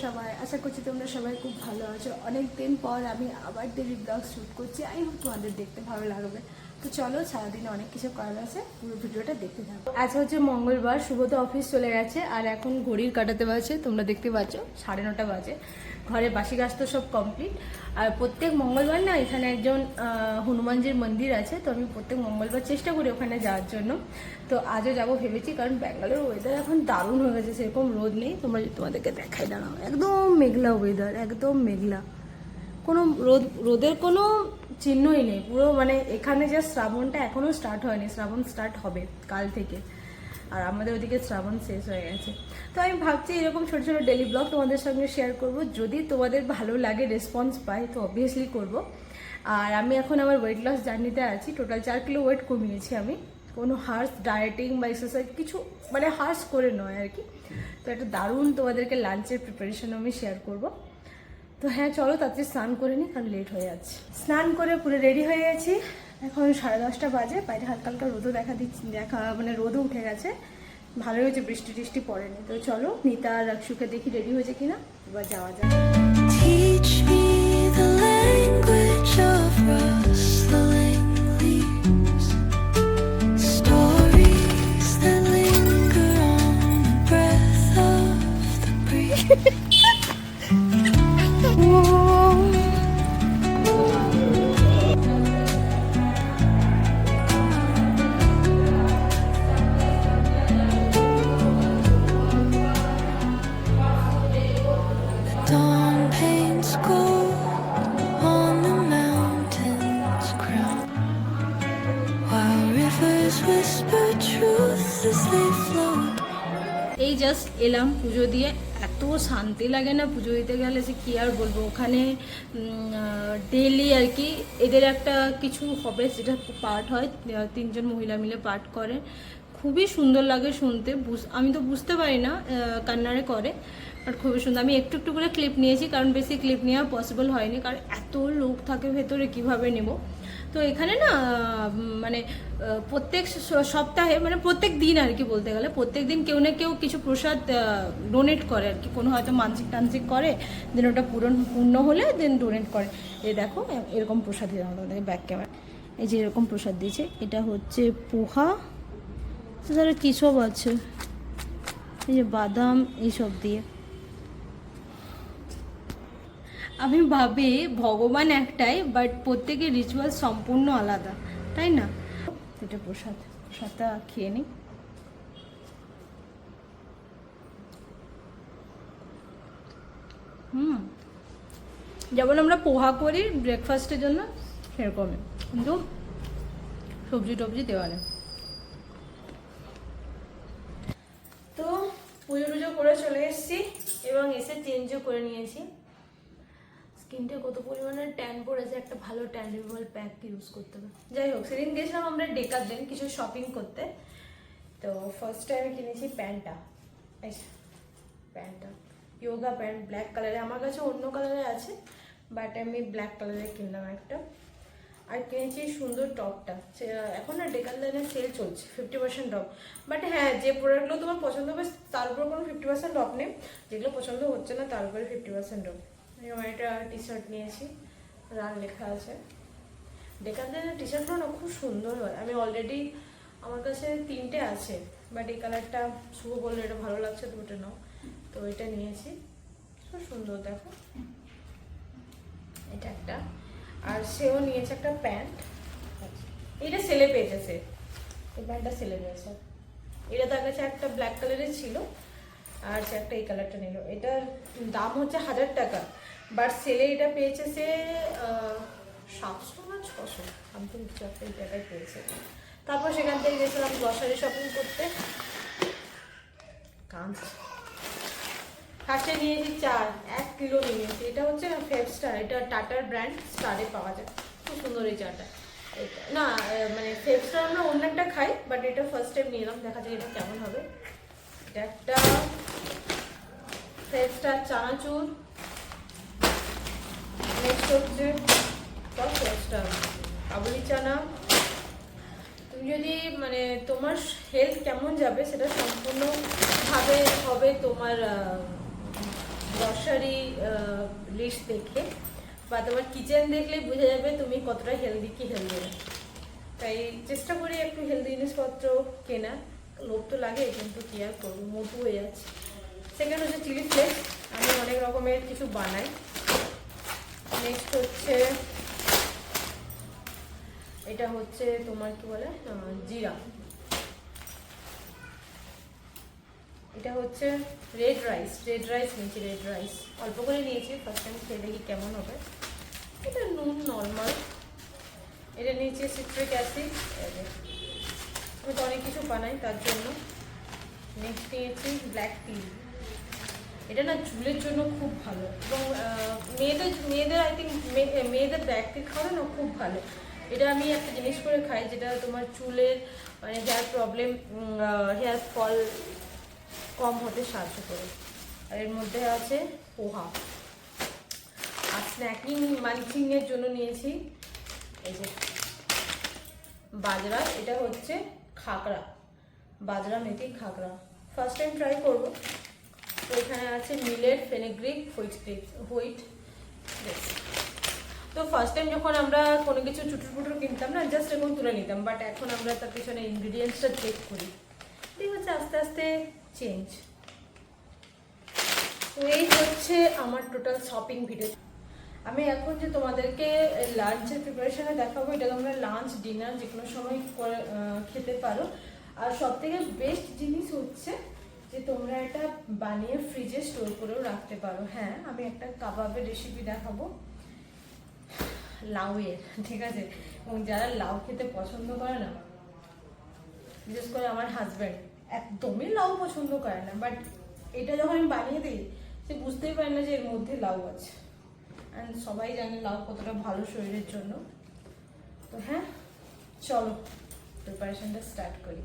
সবাই? আশা করছি তোমরা সবাই খুব ভালো আছো। অনেক দিন পর আমি আবার ডেলি ব্লগ শ্যুট করছি। আই হোপ তোমাদের দেখতে ভালো লাগবে। তো চলো, সারাদিনে অনেক কিছু করার আছে, পুরো ভিডিওটা দেখতে থাকো। আজ হচ্ছে মঙ্গলবার, শুভতো অফিস চলে গেছে আর এখন ঘড়ির কাটাতে বাজে, তোমরা দেখতে পাচ্ছ 9:30 বাজে। ঘরে বাসি কাজ তো সব কমপ্লিট। আর প্রত্যেক মঙ্গলবার না এখানে একজন হনুমানজির মন্দির আছে, তো আমি প্রত্যেক মঙ্গলবার চেষ্টা করি ওখানে যাওয়ার জন্য। তো আজও যাবো ভেবেছি, কারণ ব্যাঙ্গালোর ওয়েদার এখন দারুণ হয়ে গেছে, সেরকম রোদ নেই। তোমাদেরকে দেখাই, দাঁড়াও, একদম মেঘলা ওয়েদার, একদম মেঘলা, কোনো রোদের কোনো চিহ্নই নেই পুরো। মানে এখানে যে শ্রাবণটা এখনও স্টার্ট হয়নি, শ্রাবণ স্টার্ট হবে কাল থেকে, আর আমাদের ওদিকে শ্রাবণ শেষ হয়ে গেছে। তো আমি ভাবছি এরকম ছোটো ছোটো ডেলি ব্লগ তোমাদের সঙ্গে শেয়ার করব, যদি তোমাদের ভালো লাগে, রেসপন্স পাই তো অবভিয়াসলি করব। আর আমি এখন আমার ওয়েট লস জার্নিতে আছি, টোটাল 4 কিলো ওয়েট কমিয়েছি আমি, কোনো হার্স ডায়েটিং বা এক্সারসাইজ কিছু মানে হার্স করে নয় আর কি। তো একটা দারুণ তোমাদেরকে লাঞ্চের প্রিপারেশন আমি শেয়ার করব। তো হ্যাঁ চলো, তাড়াতাড়ি স্নান করে নিই, কারণ লেট হয়ে যাচ্ছে। স্নান করে পুরো রেডি হয়ে গেছি, এখন 10:30 বাজে। বাইরে হালকা হালকা রোদও মানে রোদও উঠে গেছে, ভালোই হয়েছে, বৃষ্টি টিষ্টি পড়েনি। তো চলো, নিতা আর রাক্ষুকে দেখি রেডি হয়েছে কিনা, এবার যাওয়া যায়। Teach me the language of rustling leaves, stories that linger on the breath of the breeze. Dawn paints gold on the mountain's crown, while rivers whisper truths as they float. এই just এলাম পুজো দিয়ে, এত শান্তি লাগে না পুজো দিতে গেলে, সে কী আর বলবো। ওখানে ডেলি আর কি এদের একটা কিছু হবে, যেটা পাঠ হয়, 3জন মহিলা মিলে পাঠ করে, খুবই সুন্দর লাগে শুনতে। আমি তো বুঝতে পারি না, কান্নারে করে, বাট খুবই সুন্দর। আমি একটু একটু করে ক্লিপ নিয়েছি, কারণ বেশি ক্লিপ নেওয়া পসিবল হয়নি, কারণ এত লোক থাকে ভেতরে, কিভাবে নেব। তো এখানে না মানে প্রত্যেক সপ্তাহে, মানে প্রত্যেক দিন আর কি, বলতে গেলে প্রত্যেক দিন কেউ না কেউ কিছু প্রসাদ ডোনেট করে আর কি। কোনো হয়তো মানসিক টানসিক করে, দেন ওটা পূর্ণ হলে দেন ডোনেট করে। এই দেখো এরকম প্রসাদ দিলাম তোমাদেরকে, ব্যাক ক্যামেরা, এই যে এরকম প্রসাদ দিয়েছে। এটা হচ্ছে পোহা, তাহলে কী সব আছে, এই যে বাদাম, এইসব দিয়ে। আমি ভাবি ভগবান একটাই, বাট প্রত্যেকের রিচুয়াল সম্পূর্ণ আলাদা, তাই না? এটা প্রসাদটা খেয়ে নিই। যেমন আমরা পোহা করি ব্রেকফাস্টের জন্য, সেরকমই, কিন্তু সবজি টবজি দেওয়া নেই। তো পুজো টুজো করে চলে এসেছি, এবং এসে চেঞ্জও করে নিয়েছি। স্কিনটা কত পরিমাণে ট্যান পড়েছে, একটা ভালো ট্যান রিমুভাল প্যাক ইউজ করতে হবে। যাই হোক, সেদিন গেছিলাম আমরা ডেকার্ডেন কিছু শপিং করতে। তো ফার্স্ট টাইম কিনেছি প্যান্টটা, ইয়োগা প্যান্ট, ব্ল্যাক কালারে। আমার কাছে অন্য কালারে আছে, বাট আমি ব্ল্যাক কালারে কিনলাম একটা। আর কিনেছি সুন্দর টপটা। এখন না ডেকার্ডেনের সেল চলছে, 50% অফ। বাট হ্যাঁ, যে প্রোডাক্টগুলো তোমার পছন্দ হবে তার উপর কোনো 50% অফ নেই, যেগুলো পছন্দ হচ্ছে না তার উপরে 50% অফ। আমি একটা টি শার্ট নিয়েছি, রান লেখা আছে। ডেকার্ডেনের টি শার্টগুলো না খুব সুন্দর হয়, আমি অলরেডি আমার কাছে 3টে আছে, বাট এই কালারটা শুভ বললো এটা ভালো লাগছে, তো ওটা নাও। তো এটা নিয়েছি, খুব সুন্দর, দেখো এটা একটা। আর সেও নিয়েছে একটা প্যান্ট, এটা সেলে পেয়েছে, সে এই প্যান্টটা সেলে পেয়েছে। এটা তার কাছে একটা ব্ল্যাক কালারের ছিল, আর সে একটা এই কালারটা নিল। এটার দাম হচ্ছে 1000 টাকা, বাট সেলে এটা পেয়েছে সে 700 না 600 সামথিং কিছু একটা এই টাকায় পেয়েছে। তারপর সেখান থেকে গেছিলাম গ্রসারি শপিং করতে। ফার্স্টে নিয়েছি 1 কিলো নিয়েছি। এটা হচ্ছে ফেভ স্টার, এটা টাটার ব্র্যান্ড, স্টারে পাওয়া যায়, খুব সুন্দর এই চাটা। এটা না মানে ফেভ স্টার আমরা অন্য একটা খাই, বাট এটা ফার্স্ট টাইম নিলাম, দেখা যায় এটা কেমন হবে। এটা একটা ফেভ স্টার চানাচুর। নেক্সট হচ্ছে ফেভ স্টার কাবুলি চানা। তুমি যদি মানে তোমার হেলথ কেমন যাবে সেটা সম্পূর্ণভাবে হবে তোমার গ্রসারি লিস্ট দেখে বা তোমার কিচেন দেখলেই বোঝা যাবে তুমি কতটা হেলদি কি হেলদি না। তাই চেষ্টা করি একটু হেলদি জিনিসপত্র কেনা, লোভ তো লাগে কিন্তু কি আর করবো, মোটু হয়ে যাচ্ছে। সেকেন্ড হচ্ছে চিলি ফ্লেক্স, আমি অনেক রকমের কিছু বানাই। নেক্সট হচ্ছে এটা হচ্ছে তোমার কি বলে জিরা। এটা হচ্ছে রেড রাইস নিয়েছি, রেড রাইস অল্প করে নিয়েছি, ফার্স্ট টাইম খেয়ে দেখি কেমন হবে। এটা নুন নর্মাল। এটা নিয়েছি সিট্রিক অ্যাসিড, আমি তো অনেক কিছু বানাই তার জন্য। নেক্সট নিয়েছি ব্ল্যাক টি, এটা না চুলের জন্য খুব ভালো, এবং মেয়েদের আই থিঙ্ক মেয়েদের ব্ল্যাক টি খাওয়া না খুব ভালো। এটা আমি একটা জিনিস করে খাই যেটা তোমার চুলের মানে হেয়ার প্রবলেম, হেয়ার ফল কম হতে সাহায্য করে। আর এর মধ্যে আছে পোহা। আর স্ন্যাকিং মানচিংয়ের জন্য নিয়েছি এই যে বাজরা, এটা হচ্ছে খাকড়া, বাজরা মেথি খাকড়া, ফার্স্ট টাইম ট্রাই করবো। তো এখানে আছে মিলেট, ফেনেগ্রিক, হোয়াইট গ্রেপস। তো ফার্স্ট টাইম যখন আমরা কোনো কিছু চুটুর পুটুর কিনতাম না, জাস্ট এখন তুলে নিতাম, বাট এখন আমরা তার পিছনে ইনগ্রিডিয়েন্টসটা চেক করি। ঠিক আছে, আস্তে আস্তে চেঞ্জ। তো এই হচ্ছে আমার টোটাল শপিং ভিডিও। আমি এখন যে তোমাদেরকে লাঞ্চের প্রিপারেশনে দেখাবো, এটা তোমরা লাঞ্চ ডিনার যে কোনো সময় খেতে পারো। আর সব থেকে বেস্ট জিনিস হচ্ছে যে তোমরা এটা বানিয়ে ফ্রিজে স্টোর করেও রাখতে পারো। হ্যাঁ, আমি একটা কাবাবের রেসিপি দেখাবো লাউয়ের, ঠিক আছে? এবং যারা লাউ খেতে পছন্দ করে না, বিশেষ করে আমার হাজব্যান্ড একদমই লাউ পছন্দ করে না, বাট এটা যখন আমি বানিয়ে দিই সে বুঝতেই পারে না যে এর মধ্যে লাউ আছে। অ্যান্ড সবাই জানে লাউ কতটা ভালো শরীরের জন্য। তো হ্যাঁ, চলো প্রিপারেশনটা স্টার্ট করি।